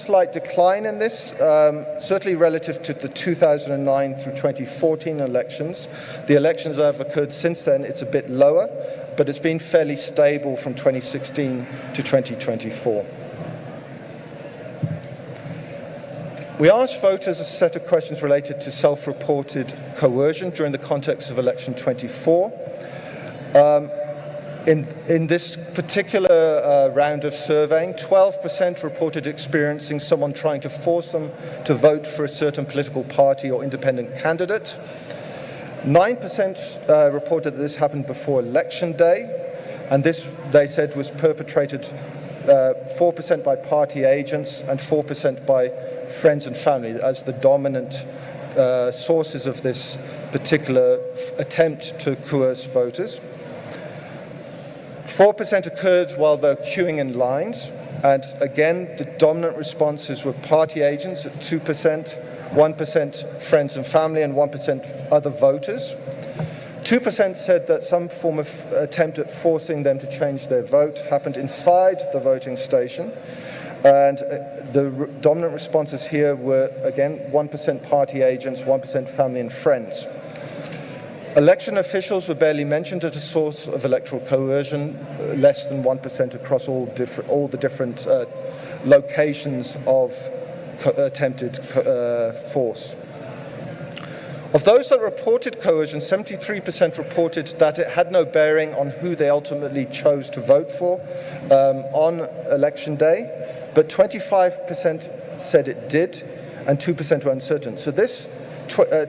slight decline in this, certainly relative to the 2009 through 2014 elections. The elections that have occurred since then, it's a bit lower, but it's been fairly stable from 2016 to 2024. We asked voters a set of questions related to self-reported coercion during the context of election 24. In this particular round of surveying, 12% reported experiencing someone trying to force them to vote for a certain political party or independent candidate. 9% reported that this happened before election day, and this, they said, was perpetrated 4% by party agents and 4% by friends and family as the dominant sources of this particular attempt to coerce voters. 4% occurred while they were queuing in lines, and again, the dominant responses were party agents at 2%, 1% friends and family, and 1% other voters. 2% said that some form of attempt at forcing them to change their vote happened inside the voting station, and the dominant responses here were, again, 1% party agents, 1% family and friends. Election officials were barely mentioned as a source of electoral coercion, less than 1% across all the different locations of attempted force. Of those that reported coercion, 73% reported that it had no bearing on who they ultimately chose to vote for on election day, but 25% said it did, and 2% were uncertain. So this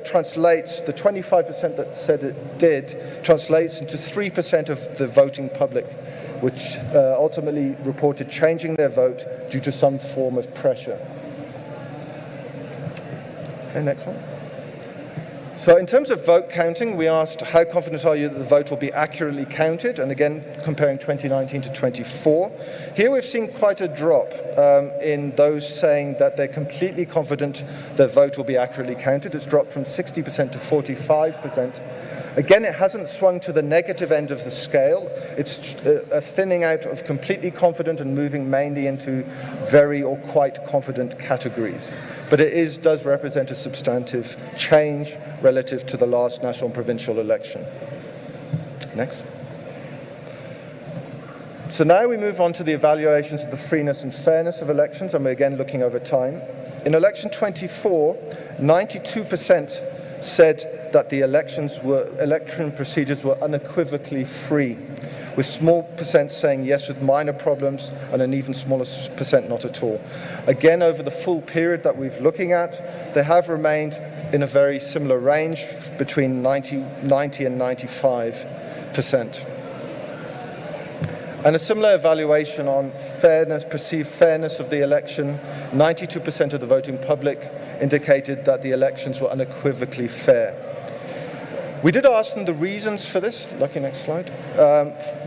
translates, the 25% that said it did, translates into 3% of the voting public, which ultimately reported changing their vote due to some form of pressure. Okay, next one. So in terms of vote counting, we asked, how confident are you that the vote will be accurately counted? And again, comparing 2019 to 24. Here we've seen quite a drop in those saying that they're completely confident their vote will be accurately counted. It's dropped from 60% to 45%. Again, it hasn't swung to the negative end of the scale. It's a thinning out of completely confident and moving mainly into very or quite confident categories. But it does represent a substantive change relative to the last national and provincial election. Next. So now we move on to the evaluations of the freeness and fairness of elections, and we're again looking over time. In election 24, 92% said that the election procedures were unequivocally free, with small percent saying yes with minor problems and an even smaller percent not at all. Again, over the full period that we're looking at, they have remained in a very similar range between 90 and 95%. And a similar evaluation on fairness, perceived fairness of the election, 92% of the voting public indicated that the elections were unequivocally fair. We did ask them the reasons for this. Lucky, next slide.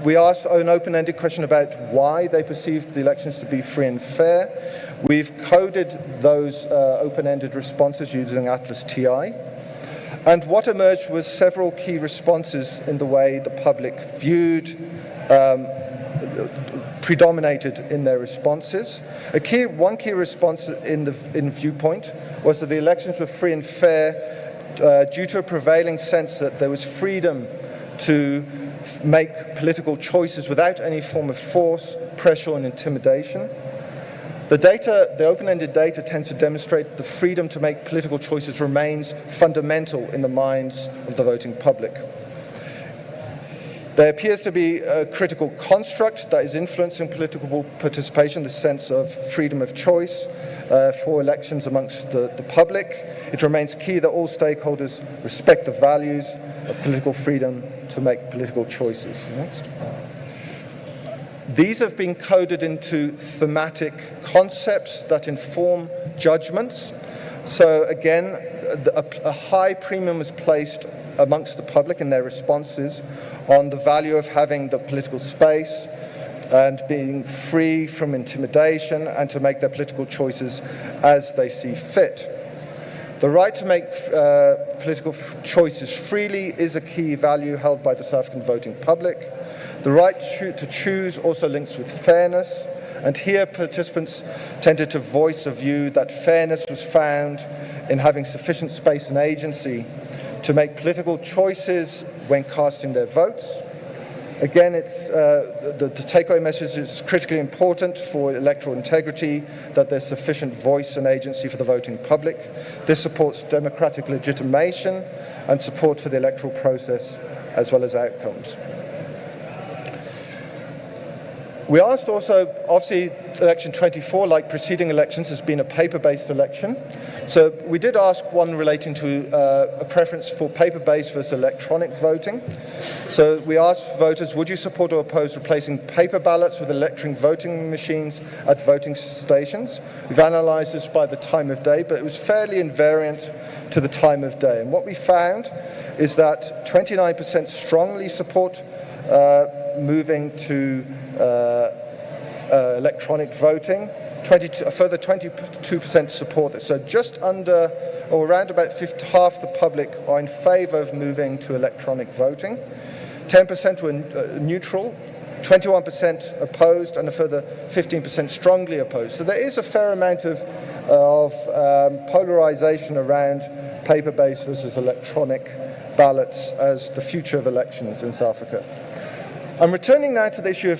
We asked an open-ended question about why they perceived the elections to be free and fair. We've coded those open-ended responses using Atlas TI. And what emerged was several key responses in the way the public viewed, predominated in their responses. One key response in viewpoint was that the elections were free and fair due to a prevailing sense that there was freedom to make political choices without any form of force, pressure, and intimidation. The open-ended data tends to demonstrate the freedom to make political choices remains fundamental in the minds of the voting public. There appears to be a critical construct that is influencing political participation, the sense of freedom of choice for elections amongst the public. It remains key that all stakeholders respect the values of political freedom to make political choices. Next. These have been coded into thematic concepts that inform judgments. So again, a high premium is placed amongst the public in their responses on the value of having the political space and being free from intimidation and to make their political choices as they see fit. The right to make political choices freely is a key value held by the South African voting public. The right to choose also links with fairness, And here participants tended to voice a view that fairness was found in having sufficient space and agency to make political choices when casting their votes. Again, it's, the takeaway message is critically important for electoral integrity, that there's sufficient voice and agency for the voting public. This supports democratic legitimation and support for the electoral process as well as outcomes. We asked also, obviously, election 24, like preceding elections, has been a paper-based election. So we did ask one relating to a preference for paper-based versus electronic voting. So we asked voters, would you support or oppose replacing paper ballots with electronic voting machines at voting stations? We've analysed this by the time of day, but it was fairly invariant to the time of day. And what we found is that 29% strongly support moving to electronic voting. A further 22% support this. So just under, or around about half the public are in favour of moving to electronic voting. 10% were neutral, 21% opposed, and a further 15% strongly opposed. So there is a fair amount of polarisation around paper-based versus electronic ballots as the future of elections in South Africa. I'm returning now to the issue of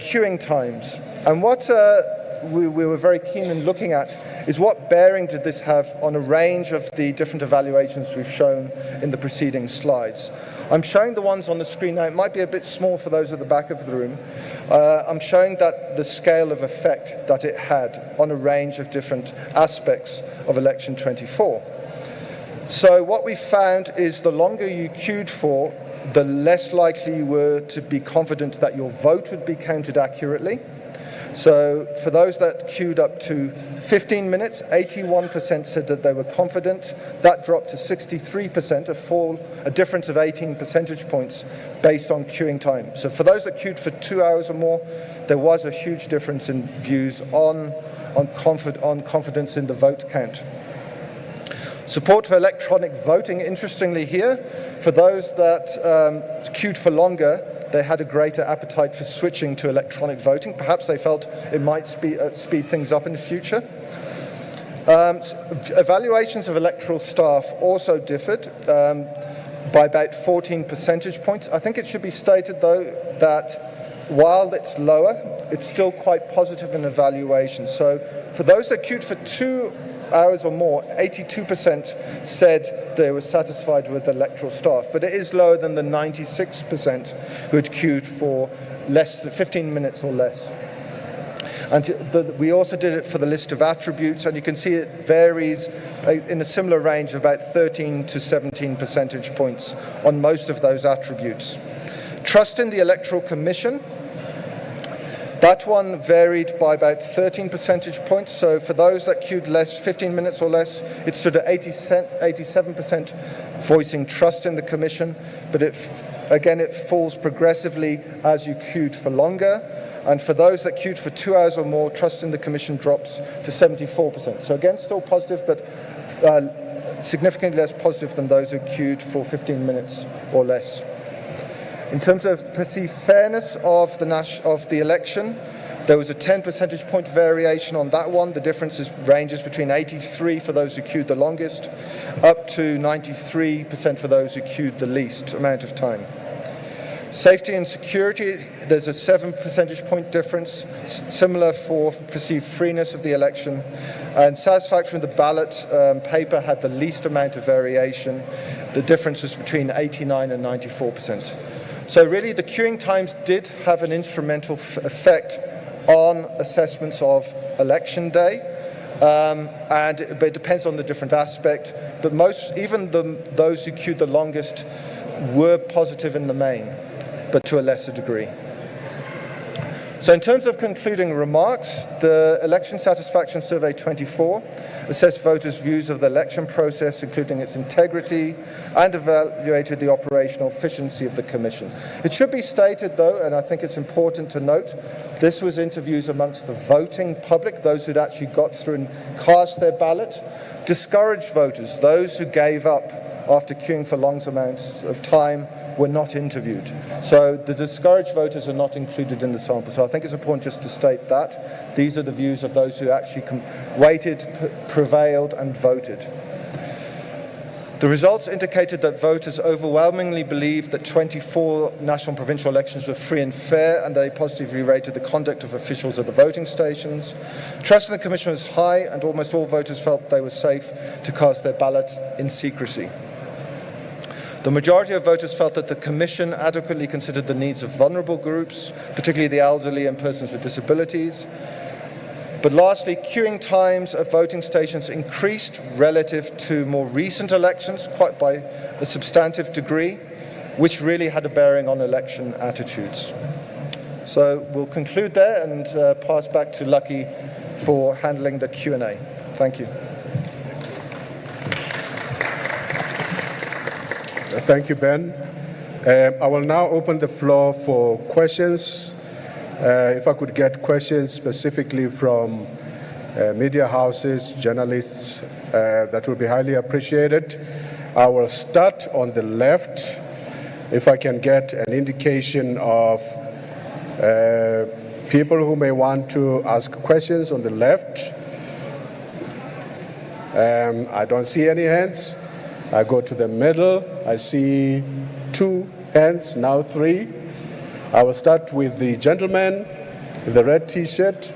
queuing times. And what we were very keen in looking at is what bearing did this have on a range of the different evaluations we've shown in the preceding slides. I'm showing the ones on the screen now. It might be a bit small for those at the back of the room. I'm showing that the scale of effect that it had on a range of different aspects of election 24. So what we found is the longer you queued for, the less likely you were to be confident that your vote would be counted accurately. So for those that queued up to 15 minutes, 81% said that they were confident. That dropped to 63%, a difference of 18 percentage points based on queuing time. So for those that queued for 2 hours or more, there was a huge difference in views on confidence in the vote count. Support for electronic voting, interestingly here, for those that queued for longer, they had a greater appetite for switching to electronic voting. Perhaps they felt it might speed things up in the future. Evaluations of electoral staff also differed by about 14 percentage points. I think it should be stated, though, that while it's lower, it's still quite positive in evaluation. So for those that queued for 2 hours or more, 82% said they were satisfied with electoral staff, but it is lower than the 96% who had queued for less than 15 minutes or less. And we also did it for the list of attributes, and you can see it varies in a similar range of about 13 to 17 percentage points on most of those attributes. Trust in the Electoral Commission, that one varied by about 13 percentage points. So for those that queued less, 15 minutes or less, it stood at 87% voicing trust in the Commission. But it falls progressively as you queued for longer. And for those that queued for 2 hours or more, trust in the Commission drops to 74%. So again, still positive, but significantly less positive than those who queued for 15 minutes or less. In terms of perceived fairness of the election, there was a 10 percentage point variation on that one. The difference ranges between 83 for those who queued the longest, up to 93% for those who queued the least amount of time. Safety and security, there's a 7 percentage point difference, similar for perceived freeness of the election. And satisfaction with the ballot paper had the least amount of variation. The difference was between 89 and 94%. So really, the queuing times did have an instrumental effect on assessments of election day, but it depends on the different aspect. But those who queued the longest were positive in the main, but to a lesser degree. So in terms of concluding remarks, the Election Satisfaction Survey 24 assessed voters' views of the election process, including its integrity, and evaluated the operational efficiency of the Commission. It should be stated, though, and I think it's important to note, this was interviews amongst the voting public, those who'd actually got through and cast their ballot. Discouraged voters, those who gave up after queuing for long amounts of time, were not interviewed. So the discouraged voters are not included in the sample. So I think it's important just to state that. These are the views of those who actually waited, prevailed, and voted. The results indicated that voters overwhelmingly believed that 24 national and provincial elections were free and fair, and they positively rated the conduct of officials at the voting stations. Trust in the Commission was high, and almost all voters felt they were safe to cast their ballot in secrecy. The majority of voters felt that the Commission adequately considered the needs of vulnerable groups, particularly the elderly and persons with disabilities. But lastly, queuing times at voting stations increased relative to more recent elections, quite by a substantive degree, which really had a bearing on election attitudes. So we'll conclude there and pass back to Lucky for handling the Q&A. Thank you. Thank you, Ben. I will now open the floor for questions. If I could get questions specifically from media houses, journalists, that would be highly appreciated. I will start on the left. If I can get an indication of people who may want to ask questions on the left. I don't see any hands. I go to the middle. I see 2 hands, now 3. I will start with the gentleman in the red T-shirt.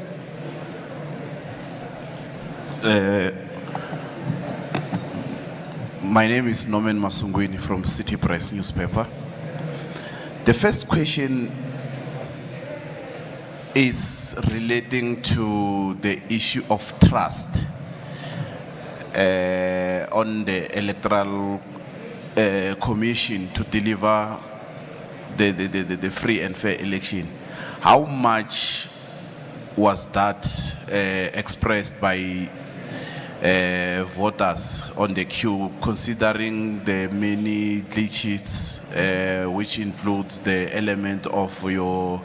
My name is Norman Masungwini from City Press newspaper. The first question is relating to the issue of trust on the Electoral Commission to deliver the free and fair election. How much was that expressed by voters on the queue, considering the many glitches, which includes the element of your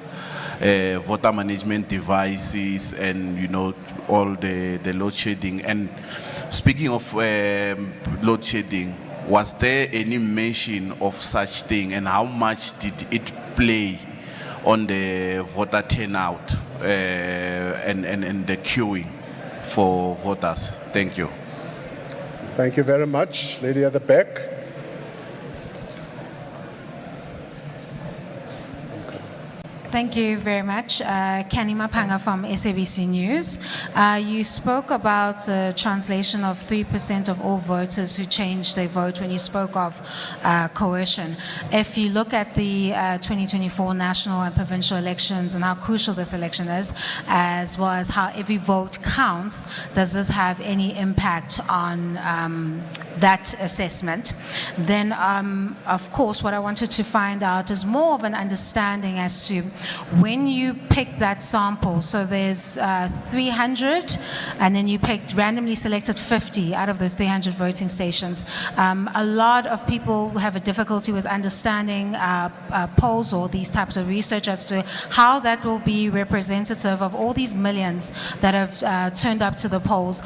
voter management devices and, you know, all the load shedding? And speaking of load shedding, was there any mention of such thing, and how much did it play on the voter turnout and the queuing for voters? Thank you. Thank you very much. Lady at the back. Thank you very much. Kenny Mapanga from SABC News. You spoke about the translation of 3% of all voters who changed their vote when you spoke of coercion. If you look at the 2024 national and provincial elections and how crucial this election is, as well as how every vote counts, does this have any impact on that assessment? Then, of course, what I wanted to find out is more of an understanding as to when you pick that sample. So there's 300, and then you picked, randomly selected 50 out of those 300 voting stations. A lot of people have a difficulty with understanding polls or these types of research as to how that will be representative of all these millions that have turned up to the polls.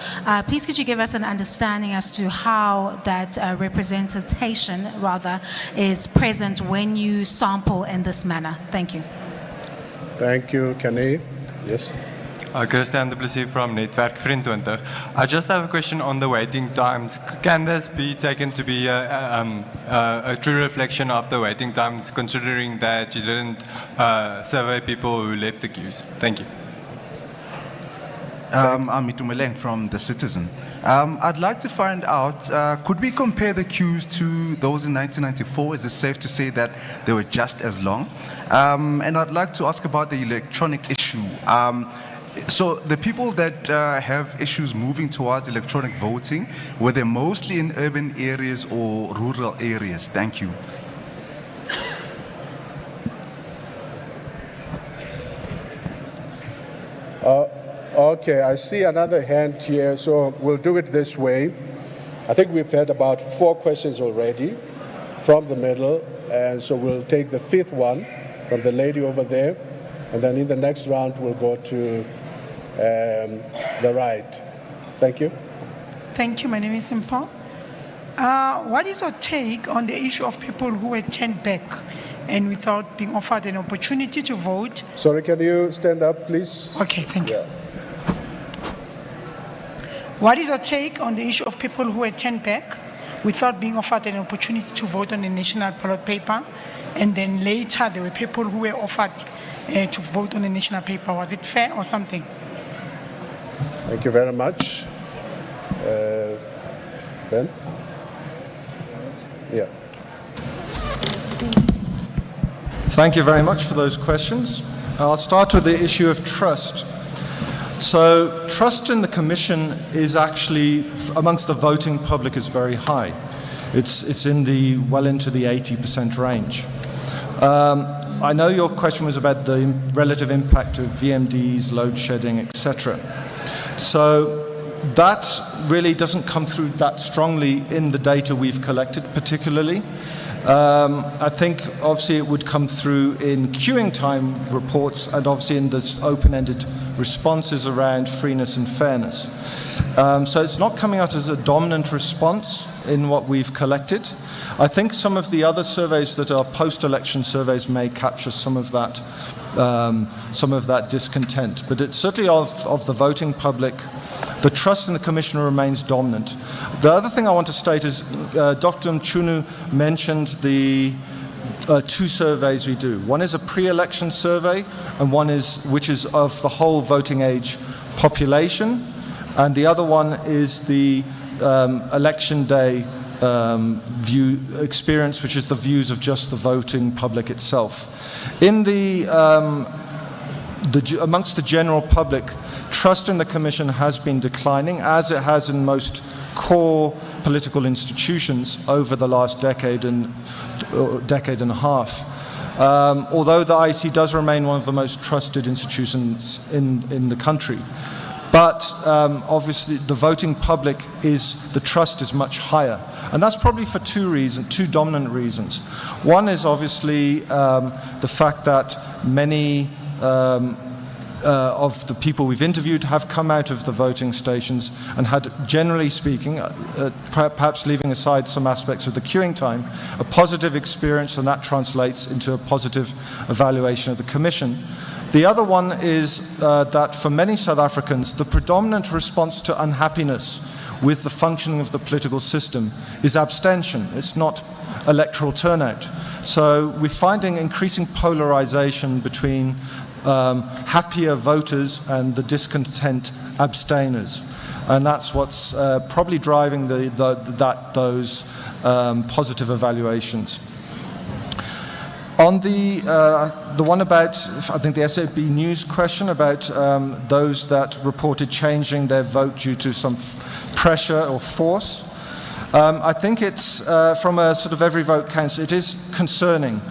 Please could you give us an understanding as to how that representation, rather, is present when you sample in this manner? Thank you. Thank you, Kenny. Yes. Christian de Plessis from Netwerk 24. I just have a question on the waiting times. Can this be taken to be a true reflection of the waiting times, considering that you didn't survey people who left the queues? Thank you. I'm Itumeleng from The Citizen. I'd like to find out, could we compare the queues to those in 1994? Is it safe to say that they were just as long? And I'd like to ask about the electronic issue. So the people that have issues moving towards electronic voting, were they mostly in urban areas or rural areas? Thank you. Okay, I see another hand here, so we'll do it this way. I think we've had about 4 questions already from the middle, and so we'll take the 5th one from the lady over there, and then in the next round we'll go to the right. Thank you. Thank you. My name is Simpo. What is your take on the issue of people who were turned back and without being offered an opportunity to vote? Sorry, can you stand up, please? Okay, thank you. What is your take on the issue of people who were turned back without being offered an opportunity to vote on a national ballot paper, and then later there were people who were offered to vote on a national paper? Was it fair or something? Thank you very much. Ben? Yeah. Thank you very much for those questions. I'll start with the issue of trust. So trust in the Commission is actually, amongst the voting public, is very high. It's in the, well into the 80% range. I know your question was about the relative impact of VMDs, load shedding, etc. So that really doesn't come through that strongly in the data we've collected, particularly. I think obviously it would come through in queuing time reports and obviously in this open-ended responses around freeness and fairness. So it's not coming out as a dominant response in what we've collected. I think some of the other surveys that are post-election surveys may capture some of that discontent. But it's certainly of the voting public, the trust in the Commission remains dominant. The other thing I want to state is Dr. Mchunu mentioned the two surveys we do. One is a pre-election survey, and one is which is of the whole voting age population, and the other one is the election day view experience, which is the views of just the voting public itself. In the amongst the general public, trust in the Commission has been declining, as it has in most core political institutions over the last decade and a half. Although the IEC does remain one of the most trusted institutions in the country. But obviously the voting public the trust is much higher. And that's probably for two dominant reasons. One is obviously the fact that many of the people we've interviewed have come out of the voting stations and had, generally speaking, perhaps leaving aside some aspects of the queuing time, a positive experience, and that translates into a positive evaluation of the Commission. The other one is that for many South Africans, the predominant response to unhappiness with the functioning of the political system is abstention. It's not electoral turnout. So we're finding increasing polarization between happier voters and the discontent abstainers. And that's what's probably driving those positive evaluations. On the one about, I think the SAB News question about those that reported changing their vote due to some pressure or force, I think it's, from a sort of every vote counts, it is concerning.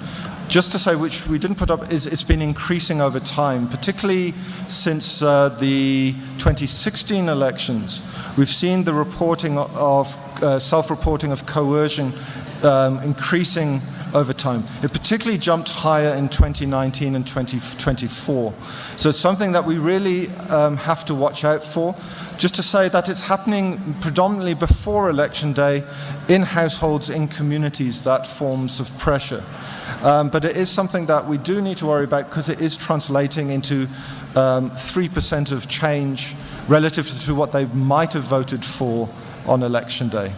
Just to say, which we didn't put up, is it's been increasing over time, particularly since the 2016 elections. We've seen the reporting of, self-reporting of coercion increasing over time. It particularly jumped higher in 2019 and 2024. So it's something that we really have to watch out for. Just to say that it's happening predominantly before election day in households, in communities, that forms of pressure. But it is something that we do need to worry about because it is translating into 3% of change relative to what they might have voted for on election day.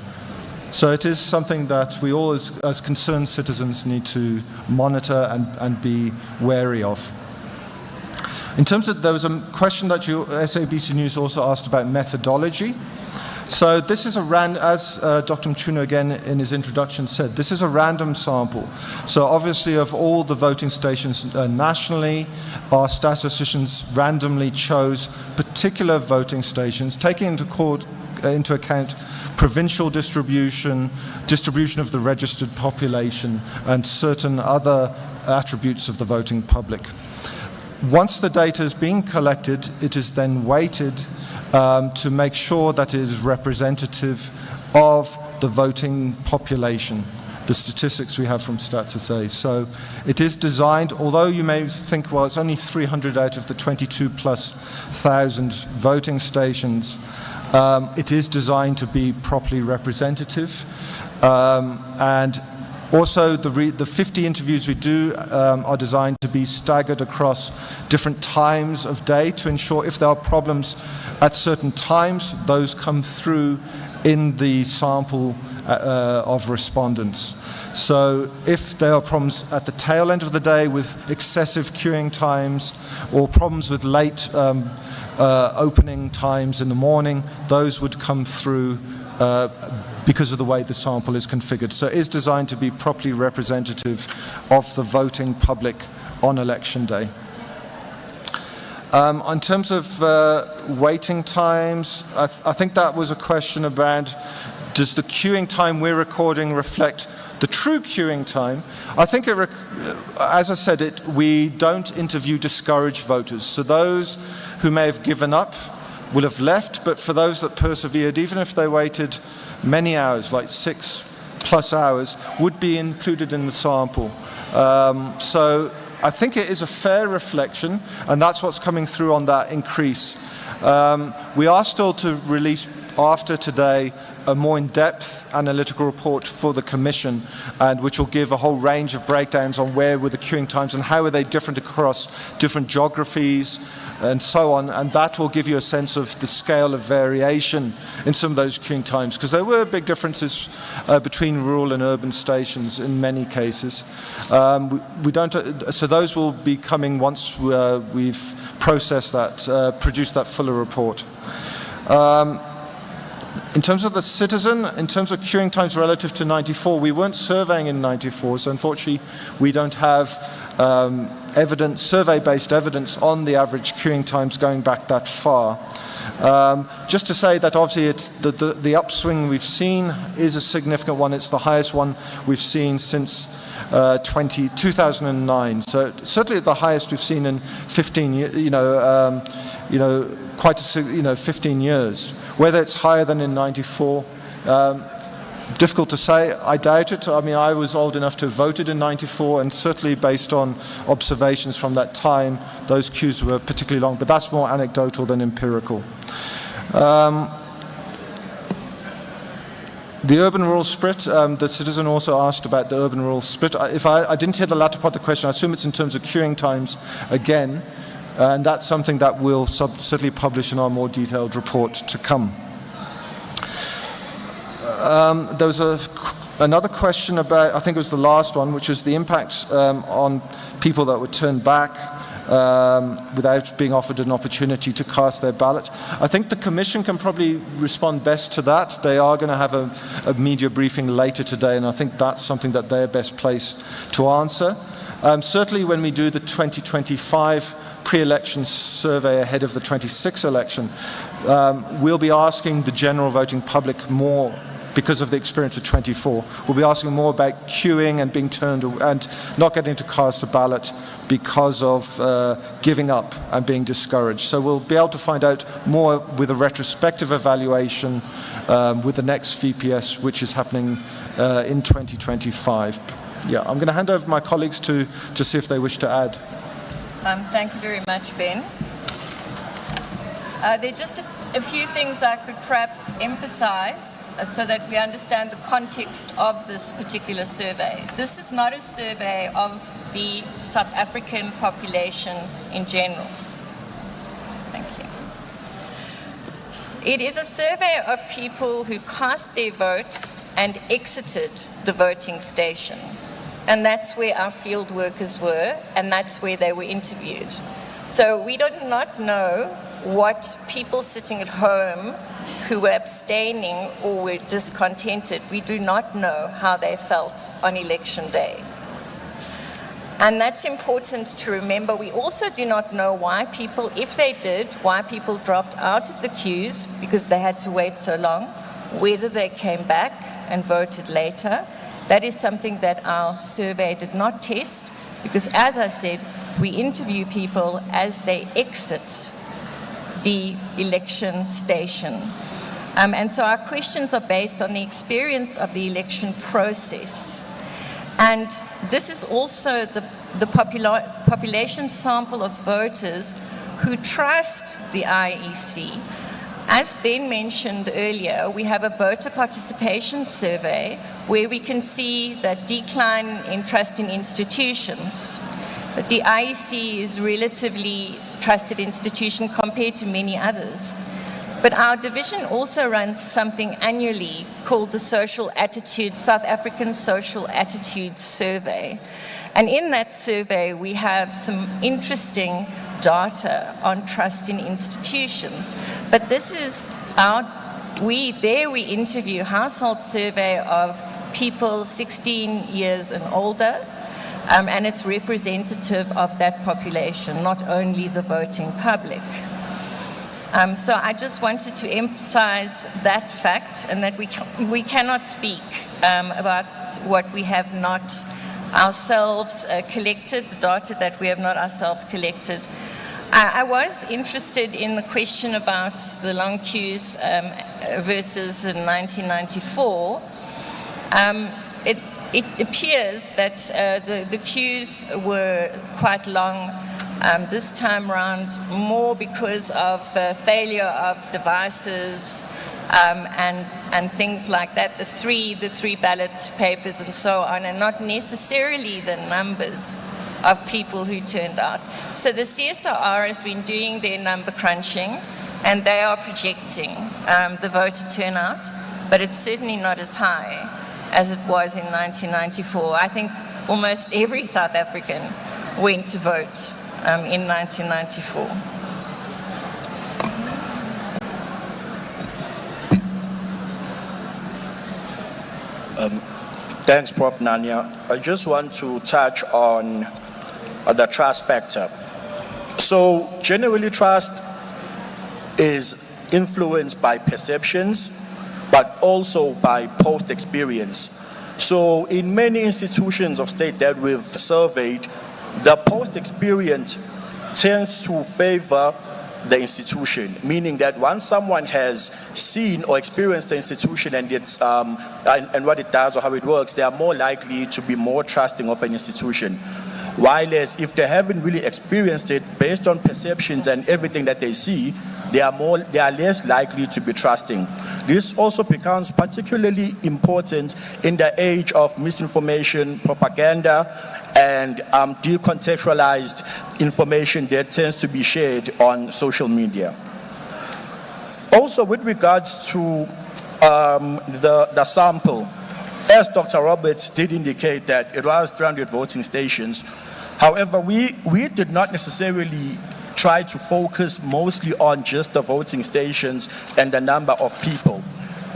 So it is something that we all, as concerned citizens, need to monitor and be wary of. In terms of, there was a question that SABC News also asked about methodology. So this is as Dr. Mchunu again in his introduction said, this is a random sample. So obviously of all the voting stations nationally, our statisticians randomly chose particular voting stations, taking into account provincial distribution of the registered population, and certain other attributes of the voting public. Once the data is being collected, it is then weighted to make sure that it is representative of the voting population, the statistics we have from Stats SA. So it is designed, although you may think, well, it's only 300 out of the 22,000+ voting stations, It is designed to be properly representative. And also, the 50 interviews we do are designed to be staggered across different times of day to ensure if there are problems at certain times, those come through in the sample of respondents. So if there are problems at the tail end of the day with excessive queuing times or problems with late opening times in the morning, those would come through because of the way the sample is configured. So it is designed to be properly representative of the voting public on election day. In terms of waiting times, I think that was a question about, does the queuing time we're recording reflect the true queuing time? I think, as I said, we don't interview discouraged voters. So those who may have given up will have left, but for those that persevered, even if they waited many hours, like 6+ hours, would be included in the sample. So I think it is a fair reflection, and that's what's coming through on that increase. We are still to release, after today, a more in-depth analytical report for the Commission, and which will give a whole range of breakdowns on where were the queuing times and how are they different across different geographies and so on, and that will give you a sense of the scale of variation in some of those queuing times, because there were big differences between rural and urban stations in many cases. So those will be coming once we've processed that, produced that fuller report. In terms of the citizen, in terms of queuing times relative to 94, we weren't surveying in 94, so unfortunately we don't have survey-based evidence on the average queuing times going back that far. Just to say that obviously it's the upswing we've seen is a significant one. It's the highest one we've seen since 2009. So certainly the highest we've seen in 15 years, 15 years. Whether it's higher than in 94, difficult to say. I doubt it. I mean, I was old enough to have voted in 94, and certainly based on observations from that time, those queues were particularly long, but that's more anecdotal than empirical. The urban-rural split, the citizen also asked about the urban-rural split. I didn't hear the latter part of the question. I assume it's in terms of queuing times again. And that's something that we'll certainly publish in our more detailed report to come. There was another question about, I think it was the last one, which was the impact on people that were turned back without being offered an opportunity to cast their ballot. I think the Commission can probably respond best to that. They are going to have a media briefing later today, and I think that's something that they're best placed to answer. Certainly when we do the 2025 pre-election survey ahead of the 26 election, we'll be asking the general voting public more, because of the experience of 24. We'll be asking more about queuing and being turned and not getting to cast a ballot because of giving up and being discouraged. So we'll be able to find out more with a retrospective evaluation with the next VPS, which is happening in 2025. Yeah, I'm going to hand over to my colleagues to see if they wish to add. Thank you very much, Ben. There are just a few things I could perhaps emphasize so that we understand the context of this particular survey. This is not a survey of the South African population in general. Thank you. It is a survey of people who cast their vote and exited the voting station. And that's where our field workers were, and that's where they were interviewed. So we do not know what people sitting at home who were abstaining or were discontented, we do not know how they felt on election day. And that's important to remember. We also do not know why people, if they did, why people dropped out of the queues because they had to wait so long, whether they came back and voted later. That is something that our survey did not test because, as I said, we interview people as they exit the election station. And so our questions are based on the experience of the election process. And this is also the population sample of voters who trust the IEC, As Ben mentioned earlier, we have a voter participation survey where we can see that decline in trust in institutions. But the IEC is relatively trusted institution compared to many others. But our division also runs something annually called the South African Social Attitudes Survey. And in that survey, we have some interesting data on trust in institutions. But this is we interview household survey of people 16 years and older, and it's representative of that population, not only the voting public. So I just wanted to emphasize that fact, and that we cannot speak about what we have not ourselves collected, the data that we have not ourselves collected. I was interested in the question about the long queues versus in 1994. It appears that the queues were quite long this time around, more because of failure of devices and things like that, the three ballot papers and so on, and not necessarily the numbers of people who turned out. So the CSR has been doing their number crunching, and they are projecting the voter turnout, but it's certainly not as high as it was in 1994. I think almost every South African went to vote in 1994. Thanks, Prof. Nanya. I just want to touch on the trust factor. So generally, trust is influenced by perceptions, but also by post-experience. So in many institutions of state that we've surveyed, the post-experience tends to favor the institution, meaning that once someone has seen or experienced the institution and its and what it does or how it works, they are more likely to be more trusting of an institution. While if they haven't really experienced it, based on perceptions and everything that they see, they are less likely to be trusting. This also becomes particularly important in the age of misinformation, propaganda, and decontextualized information that tends to be shared on social media. Also, with regards to the sample, as Dr. Roberts did indicate that it was 300 voting stations. However, we did not necessarily try to focus mostly on just the voting stations and the number of people.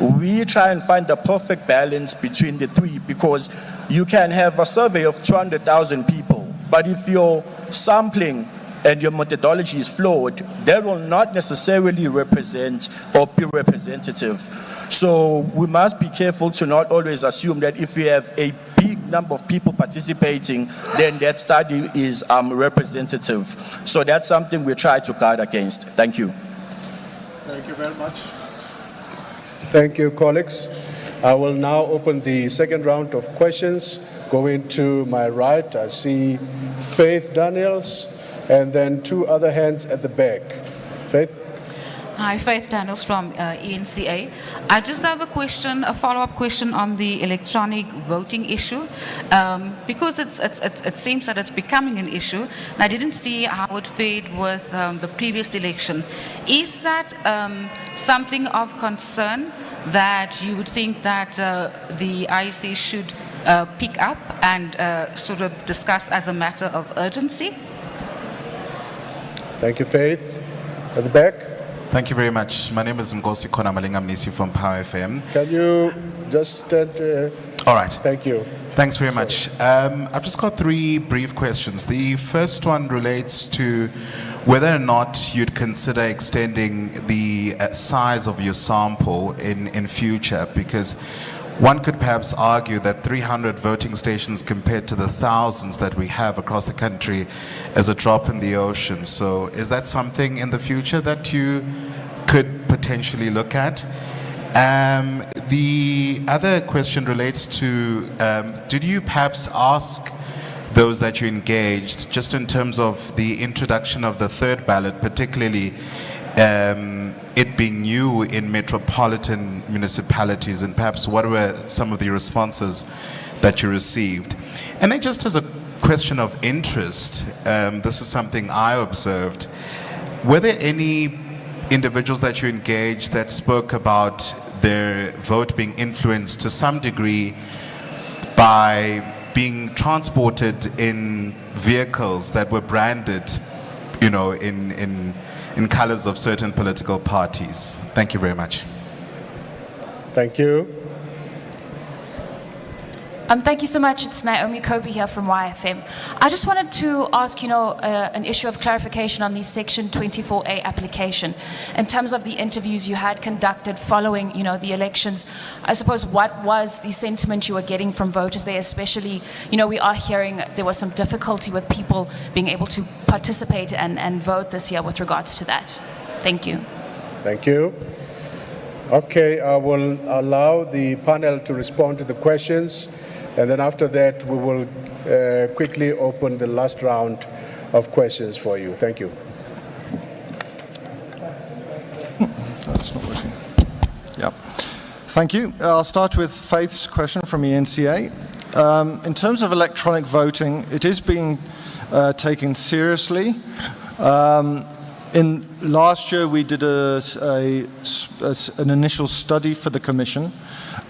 We try and find the perfect balance between the three, because you can have a survey of 200,000 people, but if your sampling and your methodology is flawed, that will not necessarily represent or be representative. So we must be careful to not always assume that if you have a big number of people participating, then that study is representative. So that's something we try to guard against. Thank you. Thank you very much. Thank you, colleagues. I will now open the second round of questions. Going to my right, I see Faith Daniels, and then two other hands at the back. Faith? Hi, Faith Daniels from ENCA. I just have a question, a follow-up question on the electronic voting issue, because it seems that it's becoming an issue, and I didn't see how it fared with the previous election. Is that something of concern that you would think that the IEC should pick up and sort of discuss as a matter of urgency? Thank you, Faith. At the back. Thank you very much. My name is Ngosi Konamalingamnisi from Power FM. Can you just stand? All right. Thank you. Thanks very much. I've just got three brief questions. The first one relates to whether or not you'd consider extending the size of your sample in future, because one could perhaps argue that 300 voting stations compared to the thousands that we have across the country is a drop in the ocean. So is that something in the future that you could potentially look at? The other question relates to, did you perhaps ask those that you engaged, just in terms of the introduction of the third ballot, particularly it being new in metropolitan municipalities, and perhaps what were some of the responses that you received? And then just as a question of interest, this is something I observed. Were there any individuals that you engaged that spoke about their vote being influenced to some degree by being transported in vehicles that were branded, you know, in colors of certain political parties? Thank you very much. Thank you. Thank you so much. It's Naomi Kobe here from YFM. I just wanted to ask, an issue of clarification on the Section 24A application. In terms of the interviews you had conducted following, the elections, I suppose what was the sentiment you were getting from voters there, especially, we are hearing there was some difficulty with people being able to participate and vote this year with regards to that. Thank you. Thank you. Okay, I will allow the panel to respond to the questions. And then after that, we will quickly open the last round of questions for you. Thank you. That's not working. Yeah. Thank you. I'll start with Faith's question from ENCA. In terms of electronic voting, it is being taken seriously. In last year, we did an initial study for the Commission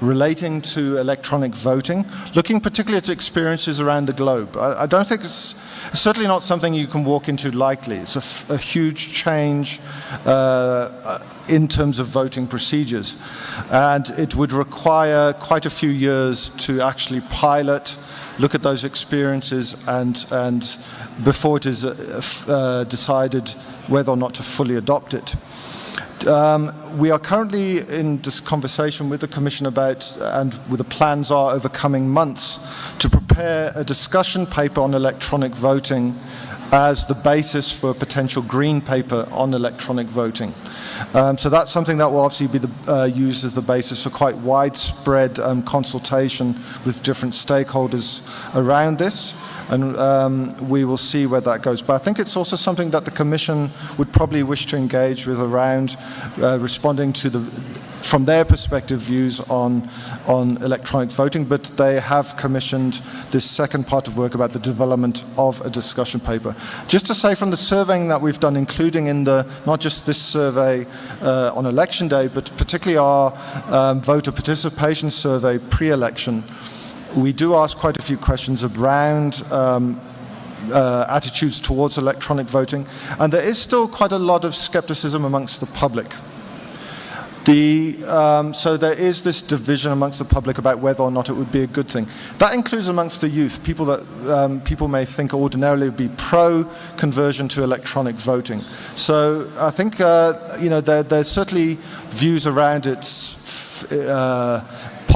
relating to electronic voting, looking particularly at experiences around the globe. I don't think it's certainly not something you can walk into lightly. It's a huge change in terms of voting procedures. And it would require quite a few years to actually pilot, look at those experiences, and before it is decided whether or not to fully adopt it. We are currently in this conversation with the Commission about, and the plans are over coming months, to prepare a discussion paper on electronic voting as the basis for a potential green paper on electronic voting. So that's something that will obviously be used as the basis for quite widespread consultation with different stakeholders around this. And we will see where that goes. But I think it's also something that the Commission would probably wish to engage with around responding to from their perspective, views on electronic voting. But they have commissioned this second part of work about the development of a discussion paper. Just to say, from the surveying that we've done, including in not just this survey on election day, but particularly our voter participation survey pre-election, we do ask quite a few questions around attitudes towards electronic voting, and there is still quite a lot of skepticism amongst the public. So there is this division amongst the public about whether or not it would be a good thing. That includes amongst the youth, people that people may think ordinarily would be pro-conversion to electronic voting. So I think there's certainly views around its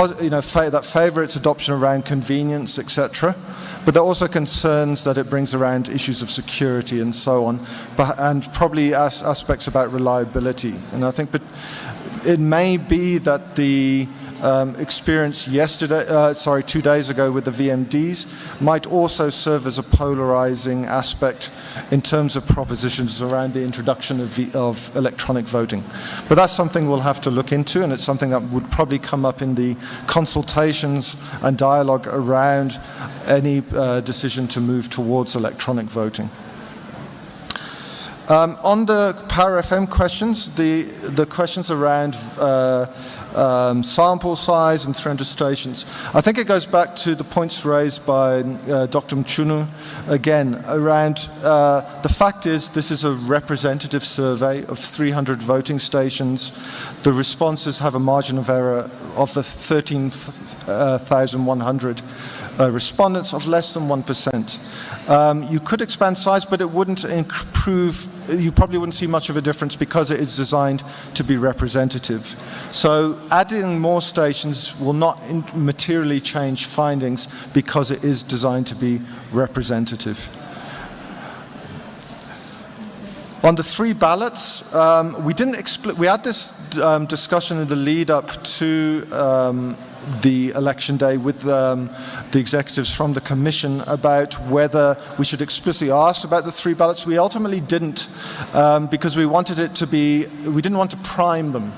that favour its adoption around convenience, etc. But there are also concerns that it brings around issues of security and so on, and probably aspects about reliability. And I think it may be that the experience 2 days ago with the VMDs might also serve as a polarizing aspect in terms of propositions around the introduction of electronic voting. But that's something we'll have to look into, and it's something that would probably come up in the consultations and dialogue around any decision to move towards electronic voting. On the Power FM questions, the questions around sample size and 300 stations, I think it goes back to the points raised by Dr. Mchunu again around the fact is this is a representative survey of 300 voting stations. The responses have a margin of error of the 13,100 respondents of less than 1%. You could expand size, but it wouldn't improve. You probably wouldn't see much of a difference because it is designed to be representative. So adding more stations will not materially change findings because it is designed to be representative. On the 3 ballots, we had this discussion in the lead up to the election day with the executives from the Commission about whether we should explicitly ask about the 3 ballots. We ultimately didn't because we didn't want to prime them.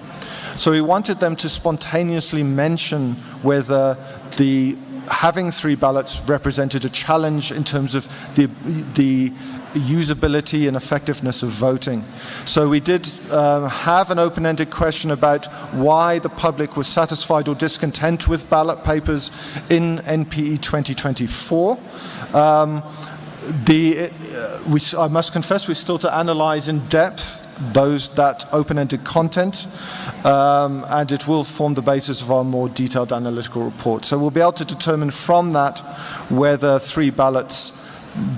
So we wanted them to spontaneously mention whether having 3 ballots represented a challenge in terms of the usability and effectiveness of voting. So we did have an open-ended question about why the public was satisfied or discontent with ballot papers in NPE 2024. I must confess, we're still to analyze in depth that open-ended content, and it will form the basis of our more detailed analytical report. So we'll be able to determine from that whether 3 ballots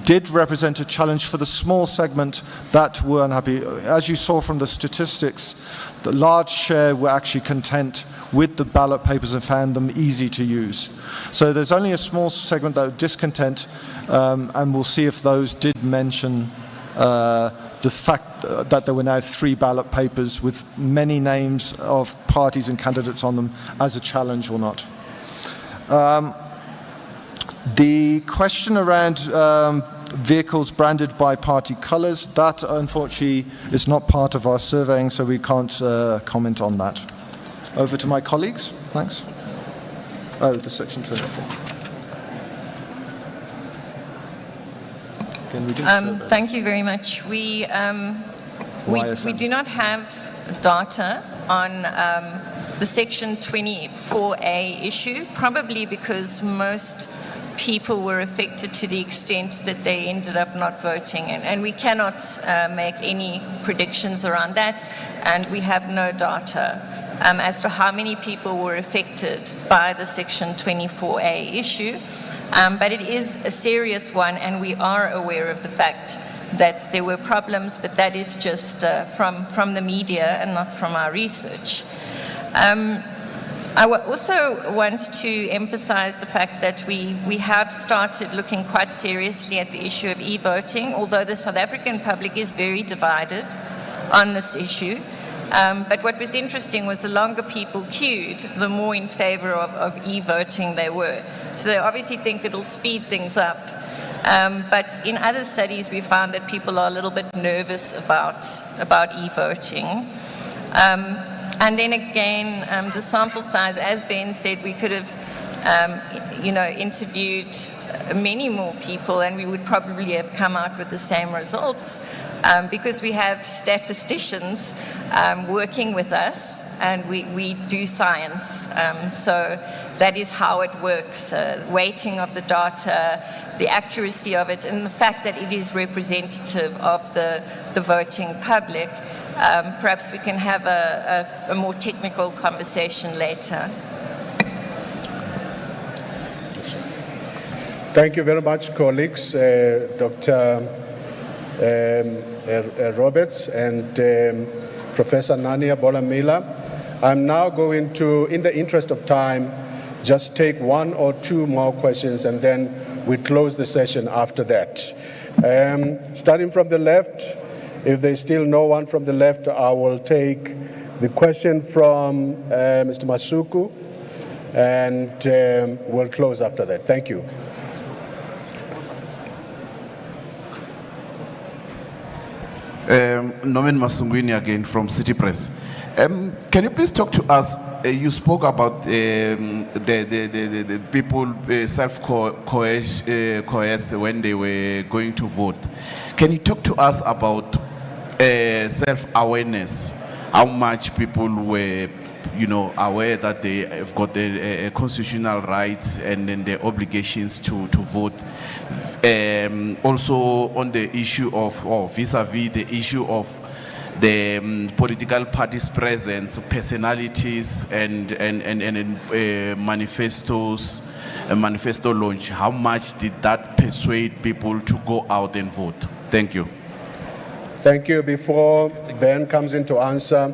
did represent a challenge for the small segment that were unhappy. As you saw from the statistics, the large share were actually content with the ballot papers and found them easy to use. So there's only a small segment that were discontent, and we'll see if those did mention the fact that there were now 3 ballot papers with many names of parties and candidates on them as a challenge or not. The question around vehicles branded by party colours, that unfortunately is not part of our surveying, so we can't comment on that. Over to my colleagues. Thanks. Oh, the section 24. Thank you very much. We do not have data on the Section 24A issue, probably because most people were affected to the extent that they ended up not voting. And we cannot make any predictions around that, and we have no data as to how many people were affected by the Section 24A issue. But it is a serious one, and we are aware of the fact that there were problems, but that is just from the media and not from our research. I also want to emphasize the fact that we have started looking quite seriously at the issue of e-voting, although the South African public is very divided on this issue. But what was interesting was the longer people queued, the more in favor of e-voting they were. So they obviously think it'll speed things up. But in other studies, we found that people are a little bit nervous about e-voting. And then again, the sample size, as Ben said, we could have, interviewed many more people, and we would probably have come out with the same results, because we have statisticians working with us, and we do science. So that is how it works: weighting of the data, the accuracy of it, and the fact that it is representative of the voting public. Perhaps we can have a more technical conversation later. Thank you very much, colleagues, Dr. Roberts and Professor Nania Bolamila. I'm now going to, in the interest of time, just take 1 or 2 more questions, and then we close the session after that. Starting from the left, if there's still no one from the left, I will take the question from Mr. Masuku, and we'll close after that. Thank you. Norman Masungwini again from City Press. Can you please talk to us? You spoke about the people self-coerced when they were going to vote. Can you talk to us about self-awareness? How much people were, aware that they have got a constitutional rights and then the obligations to vote? Also on the issue of, or vis-a-vis the issue of the political parties' presence, personalities, and manifestos, a manifesto launch. How much did that persuade people to go out and vote? Thank you. Thank you. Before Ben comes in to answer,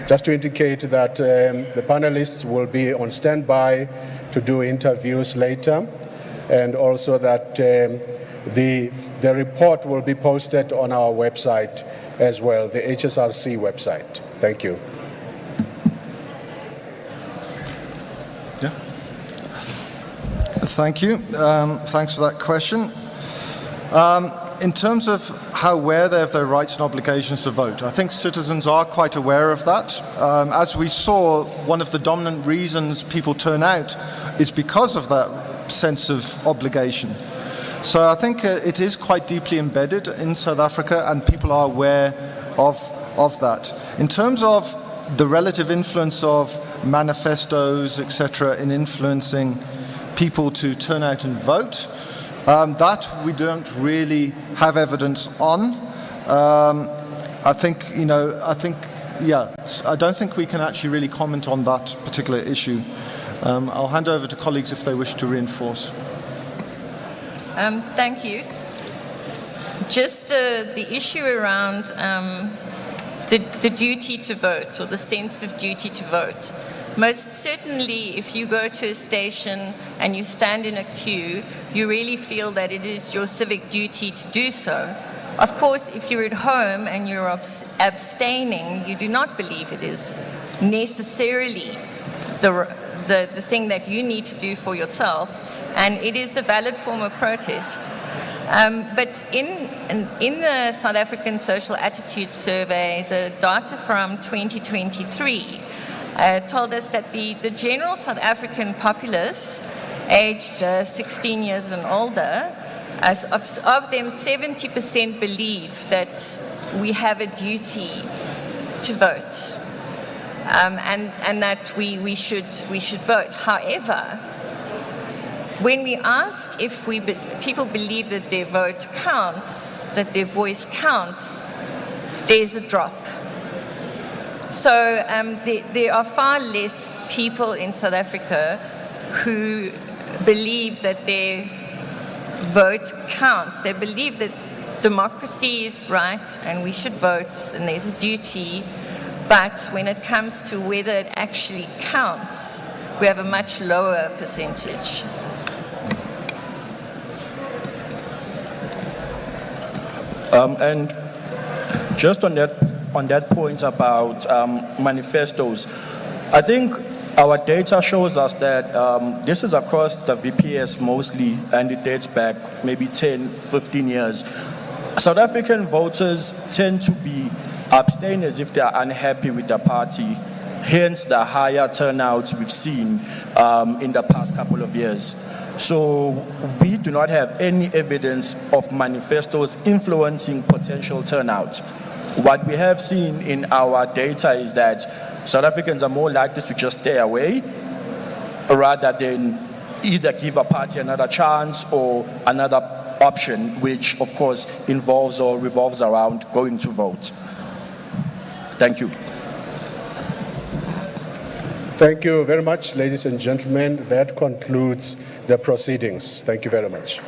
just to indicate that the panelists will be on standby to do interviews later, and also that the report will be posted on our website as well, the HSRC website. Thank you. Thank you. Thanks for that question. In terms of how aware they have their rights and obligations to vote, I think citizens are quite aware of that. As we saw, one of the dominant reasons people turn out is because of that sense of obligation. So I think it is quite deeply embedded in South Africa, and people are aware of that. In terms of the relative influence of manifestos, etc., in influencing people to turn out and vote, that we don't really have evidence on. I don't think we can actually really comment on that particular issue. I'll hand over to colleagues if they wish to reinforce. Thank you. Just the issue around the duty to vote, or the sense of duty to vote. Most certainly, if you go to a station and you stand in a queue, you really feel that it is your civic duty to do so. Of course, if you're at home and you're abstaining, you do not believe it is necessarily the thing that you need to do for yourself, and it is a valid form of protest. But in the South African Social Attitude Survey, the data from 2023 told us that the general South African populace, aged 16 years and older, of them, 70% believe that we have a duty to vote, and that we should vote. However, when we ask if people believe that their vote counts, that their voice counts, there's a drop. So there are far less people in South Africa who believe that their vote counts. They believe that democracy is right and we should vote and there's a duty, but when it comes to whether it actually counts, we have a much lower percentage. And just on that point about manifestos, I think our data shows us that this is across the VPS mostly, and it dates back maybe 10, 15 years. South African voters tend to be abstainers if they are unhappy with the party, hence the higher turnout we've seen in the past couple of years. So we do not have any evidence of manifestos influencing potential turnout. What we have seen in our data is that South Africans are more likely to just stay away rather than either give a party another chance or another option, which of course involves or revolves around going to vote. Thank you. Thank you very much, ladies and gentlemen. That concludes the proceedings. Thank you very much.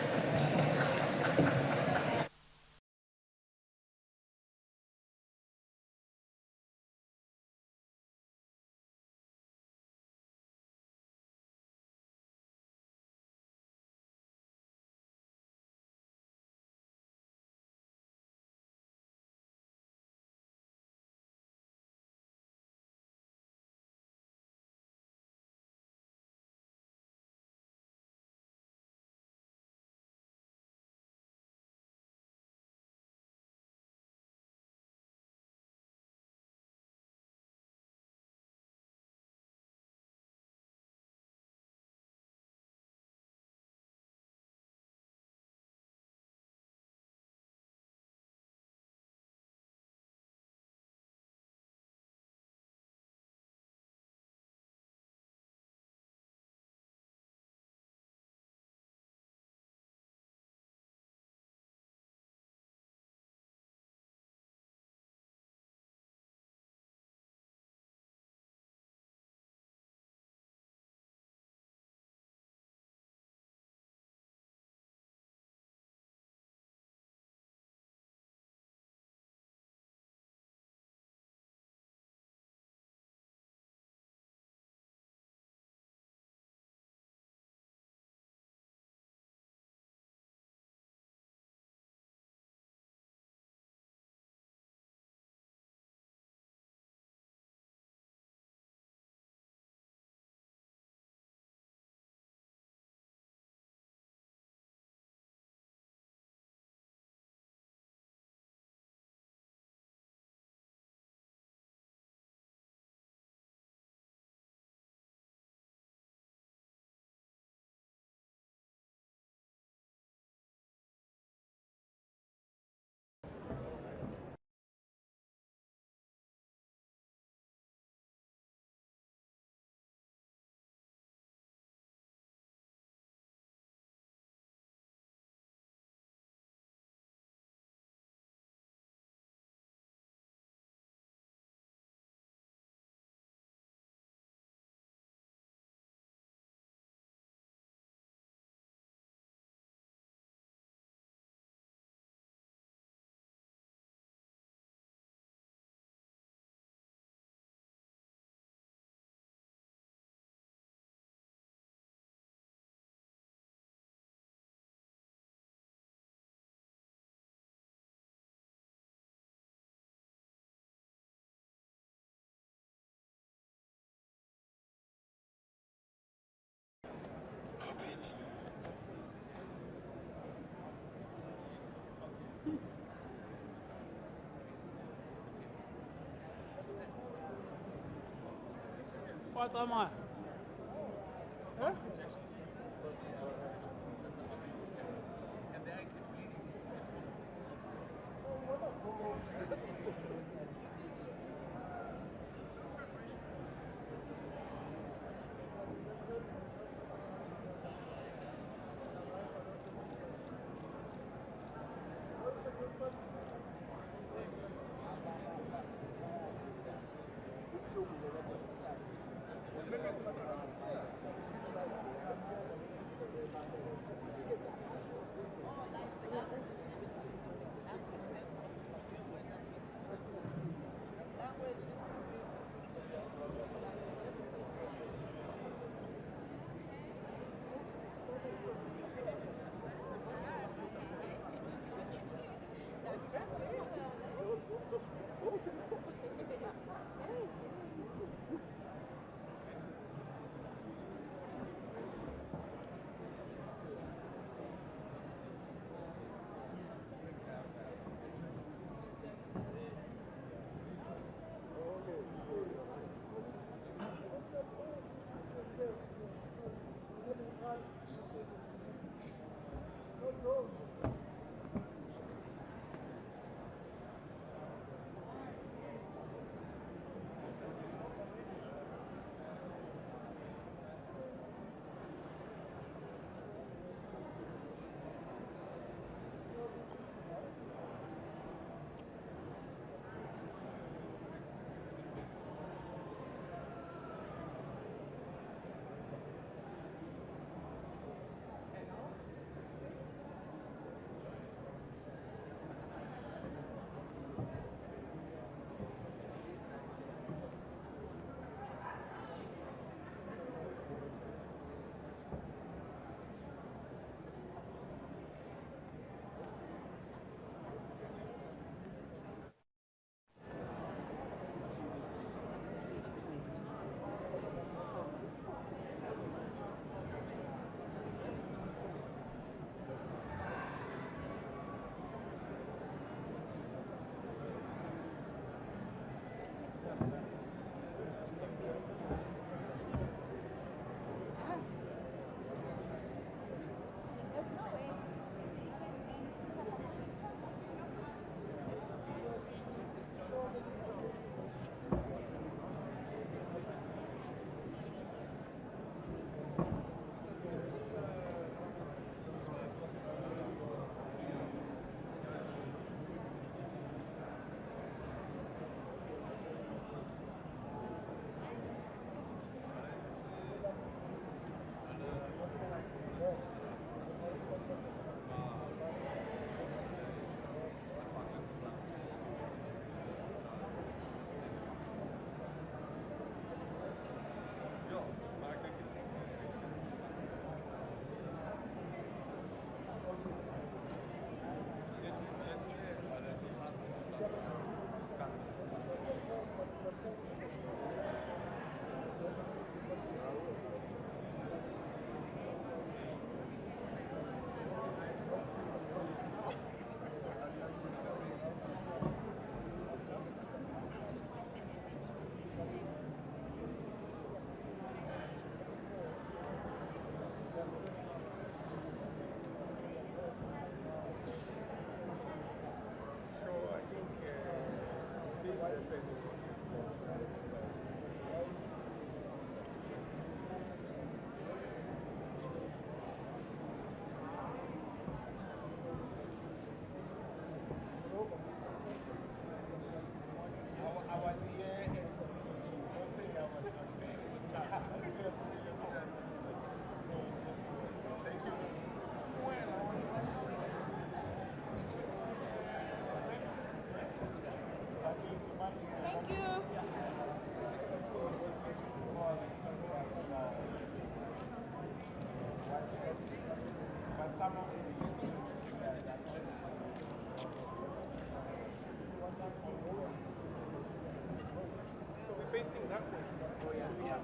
facing that way. Oh,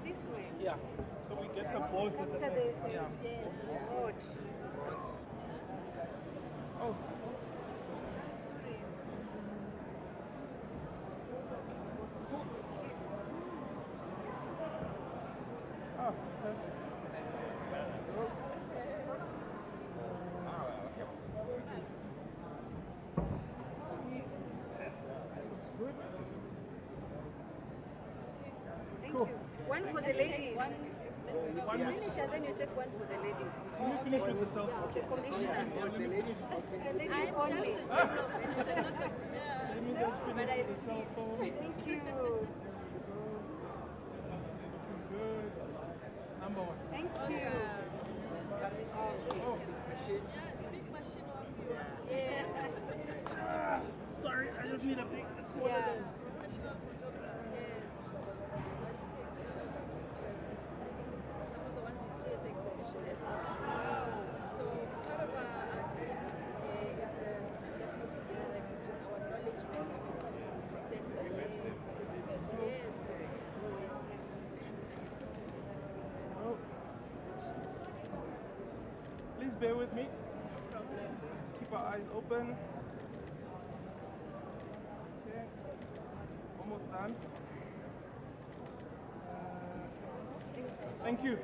this way? Yeah. So we get the boards at the Capture back. the Yeah. road. Oh. Sorry. for the ladies. One Finish and then you take one for the ladies. Can you finish with the selfie? The commissioner. The ladies. The ladies only. Let me just finish with the cell phone. Thank you. Good. Number one. Thank you. Sorry, I just need a big. Yeah. So part of our team is the team that puts together our knowledge management center. Yes. Please bear with me. Just keep our eyes open. Okay. Almost done. Thank you.